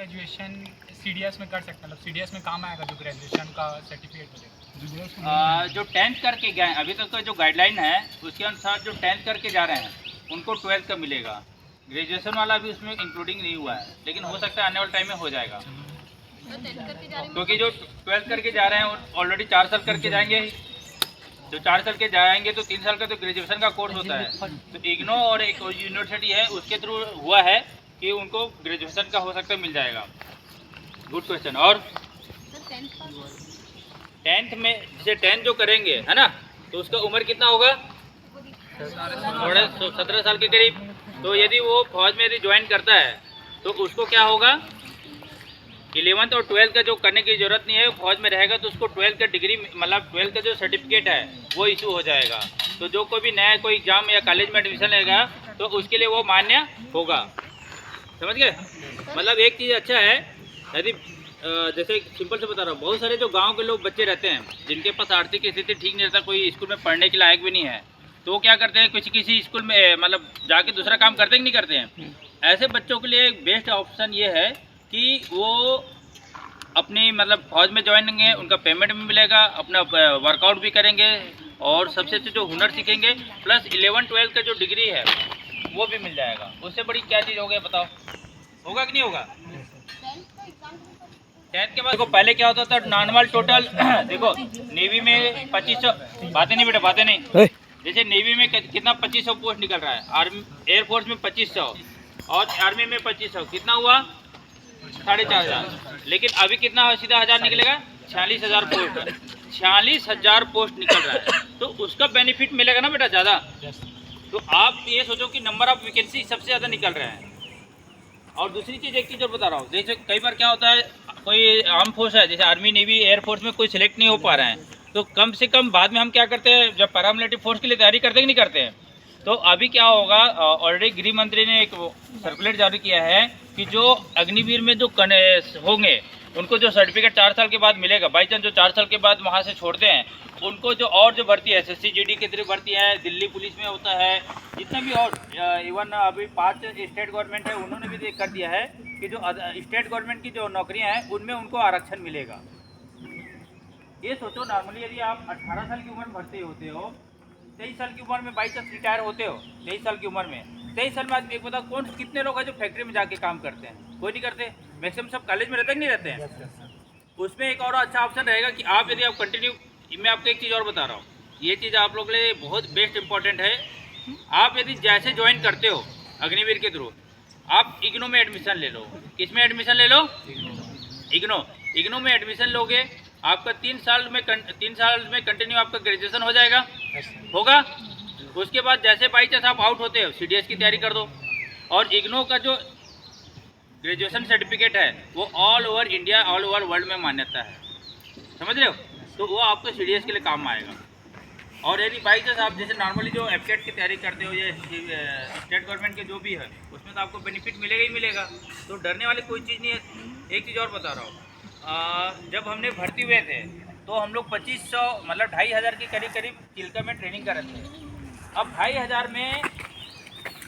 Graduation CDS में कर सकते हैं, मतलब सीडीएस में काम आएगा जो ग्रेजुएशन का सर्टिफिकेट मिलेगा? जो 10th करके गए अभी तक का जो गाइडलाइन है उसके अनुसार जो 10th करके जा रहे हैं उनको 12th का मिलेगा। ग्रेजुएशन वाला भी उसमें इंक्लूडिंग नहीं हुआ है, लेकिन हो सकता है आने वाले टाइम में हो जाएगा, क्योंकि जो 12th करके जा रहे हैं ऑलरेडी 4 साल करके जाएंगे। जो 4 साल के जाएंगे तो 3 साल का तो ग्रेजुएशन का कोर्स होता है। तो इग्नो और एक यूनिवर्सिटी है उसके थ्रू हुआ है कि उनको ग्रेजुएशन का हो सकता है मिल जाएगा। Good question. और 10th में जैसे 10th जो करेंगे है ना, तो उसका उम्र कितना होगा? 17 साल के करीब। तो यदि वो फौज में यदि ज्वाइन करता है तो उसको क्या होगा? 11th और 12th का जो करने की ज़रूरत नहीं है, फौज में रहेगा तो उसको 12th का डिग्री मतलब 12th का जो सर्टिफिकेट है वो इशू हो जाएगा। तो जो कोई भी नया कोई एग्ज़ाम या कॉलेज में एडमिशन लेगा तो उसके लिए वो मान्य होगा। समझ गए? मतलब एक चीज़ अच्छा है, यदि जैसे सिंपल से बता रहा हूँ, बहुत सारे जो गांव के लोग बच्चे रहते हैं जिनके पास आर्थिक स्थिति ठीक नहीं रहता, कोई स्कूल में पढ़ने के लायक भी नहीं है, तो वो क्या करते हैं किसी स्कूल में मतलब जाके दूसरा काम करते हैं कि नहीं करते हैं। ऐसे बच्चों के लिए एक बेस्ट ऑप्शन ये है कि वो अपनी मतलब फौज में ज्वाइन होंगे, उनका पेमेंट भी मिलेगा, अपना वर्कआउट भी करेंगे और सबसे अच्छे जो हुनर सीखेंगे, प्लस 11-12 का जो डिग्री है वो भी मिल जाएगा। उससे बड़ी क्या चीज़ हो गया बताओ? होगा कि नहीं होगा? 10th के बाद देखो पहले क्या होता था नॉर्मल टोटल देखो नेवी में 2500 बातें नहीं बेटा बातें नहीं। जैसे नेवी में कितना 2500 पोस्ट निकल रहा है, आर्मी एयरफोर्स में 2500 और आर्मी में 2500, कितना हुआ? 4500। लेकिन अभी कितना सीधा हज़ार निकलेगा? 46,000 पोस्ट। 46,000 पोस्ट निकल रहा है तो उसका बेनिफिट मिलेगा ना बेटा ज़्यादा। तो आप ये सोचो कि नंबर ऑफ वैकेंसी सबसे ज़्यादा निकल रहे हैं। और दूसरी चीज़ एक चीज़ और बता रहा हूँ, जैसे कई बार क्या होता है कोई आर्म फोर्स है जैसे आर्मी नेवी एयरफोर्स में कोई सिलेक्ट नहीं हो पा रहे हैं, तो कम से कम बाद में हम क्या करते हैं जब पैरामिलिट्री फोर्स के लिए तैयारी करते हैं कि नहीं करते हैं। तो अभी क्या होगा, ऑलरेडी गृह मंत्री ने एक सर्कुलर जारी किया है कि जो अग्निवीर में जो होंगे उनको जो सर्टिफिकेट 4 साल के बाद मिलेगा, बाई चांस जो 4 साल के बाद वहाँ से छोड़ते हैं उनको जो भर्ती है SSC GD के थ्रू भर्ती है, दिल्ली पुलिस में होता है, जितना भी और इवन अभी 5 स्टेट गवर्नमेंट है उन्होंने भी कर दिया है कि जो स्टेट गवर्नमेंट की जो नौकरियां हैं उनमें उनको आरक्षण मिलेगा। ये सोचो नॉर्मली यदि आप 18 साल की उम्र में भर्ती होते हो, 23 साल की उम्र में बाई चांस रिटायर होते हो, 23 साल की उम्र में 23 साल में आदमी एक बताओ कौन कितने लोग हैं जो फैक्ट्री में जाके काम करते हैं? कोई नहीं करते, मैक्सिमम सब कॉलेज में रहते हैं कि नहीं रहते हैं। उसमें एक और अच्छा ऑप्शन रहेगा कि आप यदि आप कंटिन्यू, मैं आपको एक चीज़ और बता रहा हूँ, ये चीज़ आप लोग के लिए बहुत बेस्ट इंपॉर्टेंट है। आप यदि जैसे ज्वाइन करते हो अग्निवीर के थ्रू, आप इग्नो में एडमिशन ले लो। किस में एडमिशन ले लो? इग्नो में एडमिशन लोगे, आपका 3 साल में कंटिन्यू आपका ग्रेजुएशन हो जाएगा, होगा। उसके बाद जैसे बाई चांस आप आउट होते हो CDS की तैयारी कर दो। और इग्नो का जो ग्रेजुएशन सर्टिफिकेट है वो all over India all over world में मान्यता है, समझ रहे हो? तो वो आपको CDS के लिए काम आएगा। और यदि बाई चांस आप जैसे नॉर्मली जो FCAT की तैयारी करते हो ये स्टेट गवर्नमेंट के जो भी है उसमें तो आपको बेनिफिट मिलेगा ही मिलेगा, तो डरने वाली कोई चीज़ नहीं है। एक चीज़ और बता रहा हूँ, जब हमने भर्ती हुए थे तो हम लोग 2500 मतलब 2500 के करीब चिल्का में ट्रेनिंग कर रहे थे। अब 2500 में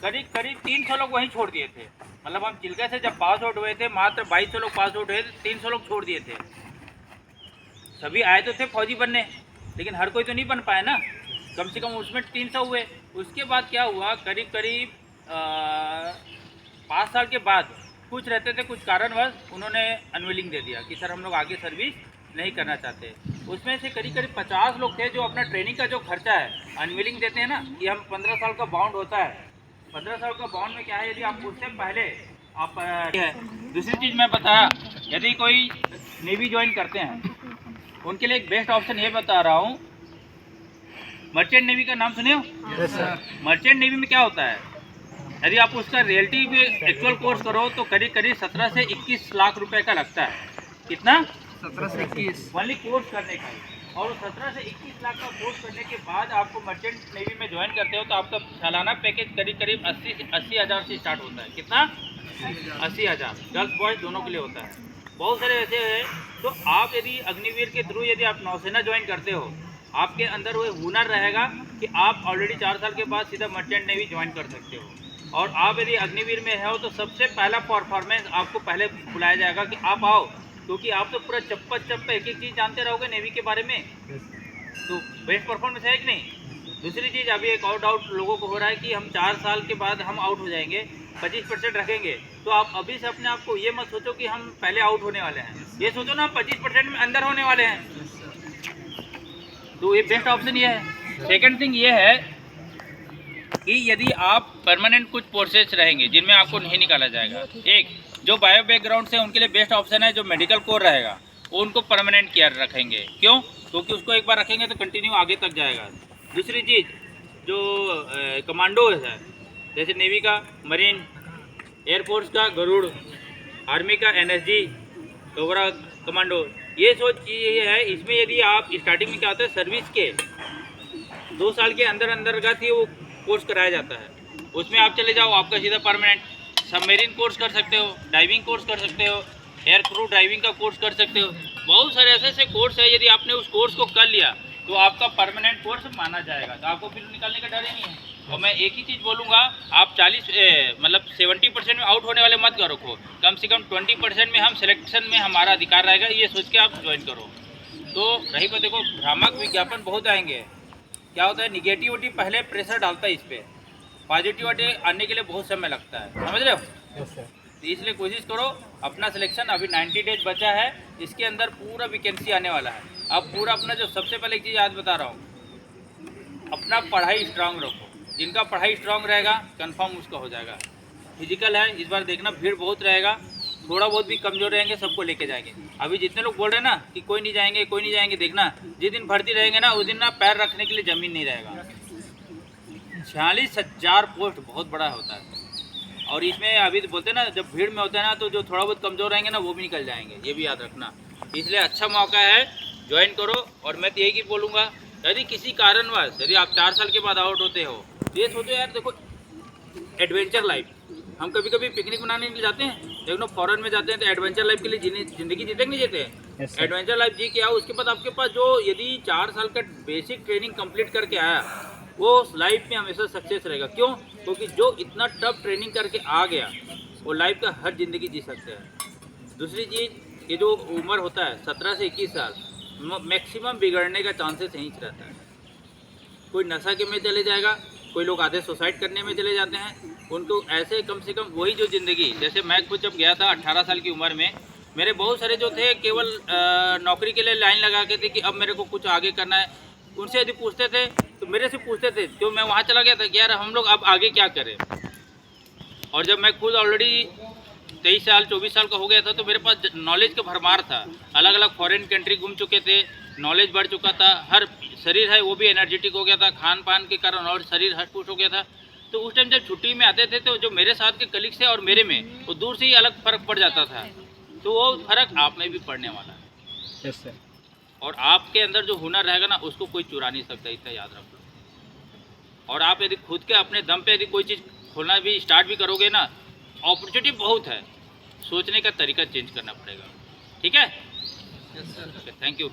करीब 300 लोग वहीं छोड़ दिए थे। मतलब हम चिल्का से जब पास आउट हुए थे मात्र 2200 लोग पास आउट हुए थे, 300 लोग छोड़ दिए थे। सभी आए तो थे फौजी बनने, लेकिन हर कोई तो नहीं बन पाया ना, कम से कम उसमें 300 हुए। उसके बाद क्या हुआ, करीब 5 साल के बाद कुछ रहते थे, कुछ कारणवश उन्होंने अनविलिंग दे दिया कि सर हम लोग आगे सर्विस नहीं करना चाहते। उसमें से करीब 50 लोग थे जो अपना ट्रेनिंग का जो खर्चा है अनविलिंग देते हैं ना, कि हम 15 साल का बाउंड होता है। 15 साल का बाउंड में क्या है, यदि आप उससे पहले आप दूसरी चीज़ मैं बताया, यदि कोई नेवी ज्वाइन करते हैं उनके लिए एक बेस्ट ऑप्शन ये बता रहा हूँ, मर्चेंट नेवी का नाम सुने हो? Yes sir. मर्चेंट नेवी में क्या होता है, यदि आप उसका रियलिटी में एक्चुअल कोर्स करो तो करीब 17 से 21 लाख रुपए का लगता है। कितना? 17 से 21 ओनली कोर्स करने का। और 17 से 21 लाख का कोर्स करने के बाद आपको मर्चेंट नेवी में ज्वाइन करते हो तो आपका सालाना पैकेज करीब 80,000 से स्टार्ट होता है। कितना? 80,000। गर्ल्स बॉयज़ दोनों के लिए होता है। बहुत सारे ऐसे हैं। तो आप यदि अग्निवीर के थ्रू यदि आप नौसेना ज्वाइन करते हो, आपके अंदर वो हुनर रहेगा कि आप ऑलरेडी 4 साल के बाद सीधा मर्चेंट नेवी ज्वाइन कर सकते हो। और आप यदि अग्निवीर में हो तो सबसे पहला परफॉर्मेंस आपको पहले बुलाया जाएगा कि आप आओ, क्योंकि आप तो पूरा चप्पा एक एक चीज़ जानते रहोगे नेवी के बारे में, तो बेस्ट परफॉर्मेंस है कि नहीं। दूसरी चीज़, अभी एक और डाउट लोगों को हो रहा है कि हम 4 साल के बाद हम आउट हो जाएंगे, 25% रखेंगे, तो आप अभी से अपने आप को ये मत सोचो कि हम पहले आउट होने वाले हैं, ये सोचो ना 25% में अंदर होने वाले हैं, तो ये बेस्ट ऑप्शन ये है। सेकंड थिंग ये है कि यदि आप परमानेंट कुछ कोर्सेज रहेंगे जिनमें आपको नहीं निकाला जाएगा, एक जो बायो बैकग्राउंड से उनके लिए बेस्ट ऑप्शन है जो मेडिकल कोर रहेगा, वो उनको परमानेंट केयर रखेंगे। क्यों? क्योंकि उसको एक बार रखेंगे तो कंटिन्यू आगे तक जाएगा। दूसरी चीज़, जो कमांडो है, जैसे नेवी का मरीन, एयरफोर्स का गरुड़, आर्मी का एनएसजी, कोबरा कमांडो, ये सोच ये है। इसमें यदि आप स्टार्टिंग में क्या होता है, सर्विस के 2 साल के अंदर अंतर्गत ही वो कोर्स कराया जाता है, उसमें आप चले जाओ, आपका सीधा परमानेंट। सबमरीन कोर्स कर सकते हो, डाइविंग कोर्स कर सकते हो, एयर क्रू ड्राइविंग का कोर्स कर सकते हो, बहुत सारे ऐसे कोर्स है। यदि आपने उस कोर्स को कर लिया तो आपका परमानेंट कोर्स माना जाएगा, तो आपको फिर निकालने का डर ही नहीं है। और मैं एक ही चीज़ बोलूँगा, आप 70% में आउट होने वाले मत करो, कम से कम 20% में हम सिलेक्शन में हमारा अधिकार रहेगा, ये सोच के आप ज्वाइन करो। तो रही बात, देखो भ्रामक विज्ञापन बहुत आएंगे। क्या होता है, निगेटिविटी पहले प्रेशर डालता है इस पर, पॉजिटिविटी आने के लिए बहुत समय लगता है, समझ रहे हो। तो इसलिए कोशिश करो, अपना सिलेक्शन अभी 90 डेज बचा है, इसके अंदर पूरा वैकेंसी आने वाला है। अब पूरा अपना जो सबसे पहले एक चीज़ आज बता रहा हूँ, अपना पढ़ाई स्ट्रांग रखो। जिनका पढ़ाई स्ट्रांग रहेगा कंफर्म उसका हो जाएगा। फिजिकल है, इस बार देखना भीड़ बहुत रहेगा, थोड़ा बहुत भी कमज़ोर रहेंगे सबको लेके जाएंगे। अभी जितने लोग बोल रहे हैं ना कि कोई नहीं जाएंगे कोई नहीं जाएंगे, देखना जिस दिन भर्ती रहेंगे ना उस दिन ना पैर रखने के लिए ज़मीन नहीं रहेगा। 46,000 पोस्ट बहुत बड़ा होता है, और इसमें अभी तो बोलते हैं ना, जब भीड़ में होता है ना तो जो थोड़ा बहुत कमज़ोर रहेंगे ना वो भी निकल जाएंगे, ये भी याद रखना। इसलिए अच्छा मौका है, ज्वाइन करो। और मैं तो यही बोलूँगा, यदि किसी कारणवश यदि आप 4 साल के बाद आउट होते हो तो ये सोचो यार, देखो एडवेंचर लाइफ, हम कभी कभी पिकनिक मनाने के लिए जाते हैं, देखो फॉरेन में जाते हैं, तो एडवेंचर लाइफ के लिए ज़िंदगी जीते नहीं जीते, एडवेंचर लाइफ जी के आओ। उसके बाद आपके पास जो यदि 4 साल का बेसिक ट्रेनिंग कंप्लीट करके आया, वो लाइफ में हमेशा सक्सेस रहेगा। क्यों? क्योंकि जो इतना टफ ट्रेनिंग करके आ गया वो लाइफ का हर जिंदगी जी सकते हैं। दूसरी चीज़, ये जो उम्र होता है 17 से 21 साल, मैक्सिमम बिगड़ने का चांसेस यहीं रहता है। कोई नशा के में चले जाएगा, कोई लोग आधे सुसाइड करने में चले जाते हैं। उनको ऐसे कम से कम वही जो ज़िंदगी, जैसे मैं खुद जब गया था 18 साल की उम्र में, मेरे बहुत सारे जो थे केवल नौकरी के लिए लाइन लगा के थे कि अब मेरे को कुछ आगे करना है। उनसे यदि पूछते थे तो मेरे से पूछते थे, तो मैं वहाँ चला गया था कि यार हम लोग अब आगे क्या करें। और जब मैं खुद ऑलरेडी 23 साल 24 साल का हो गया था तो मेरे पास नॉलेज का भरमार था, अलग अलग फॉरेन कंट्री घूम चुके थे, नॉलेज बढ़ चुका था, हर शरीर है वो भी एनर्जेटिक हो गया था खान पान के कारण, और शरीर हट पुट हो गया था। तो उस टाइम जब छुट्टी में आते थे तो जो मेरे साथ के कलीग्स थे और मेरे में वो दूर से ही अलग फ़र्क पड़ जाता था। तो वो फ़र्क आप में भी पड़ने वाला है। Yes sir. और आपके अंदर जो हुनर रहेगा ना उसको कोई चुरा नहीं सकता, इतना याद रख लो। और आप यदि खुद के अपने दम पे यदि कोई चीज़ खोलना भी स्टार्ट भी करोगे ना, अपॉर्चुनिटी बहुत है, सोचने का तरीका चेंज करना पड़ेगा। ठीक है, थैंक यू।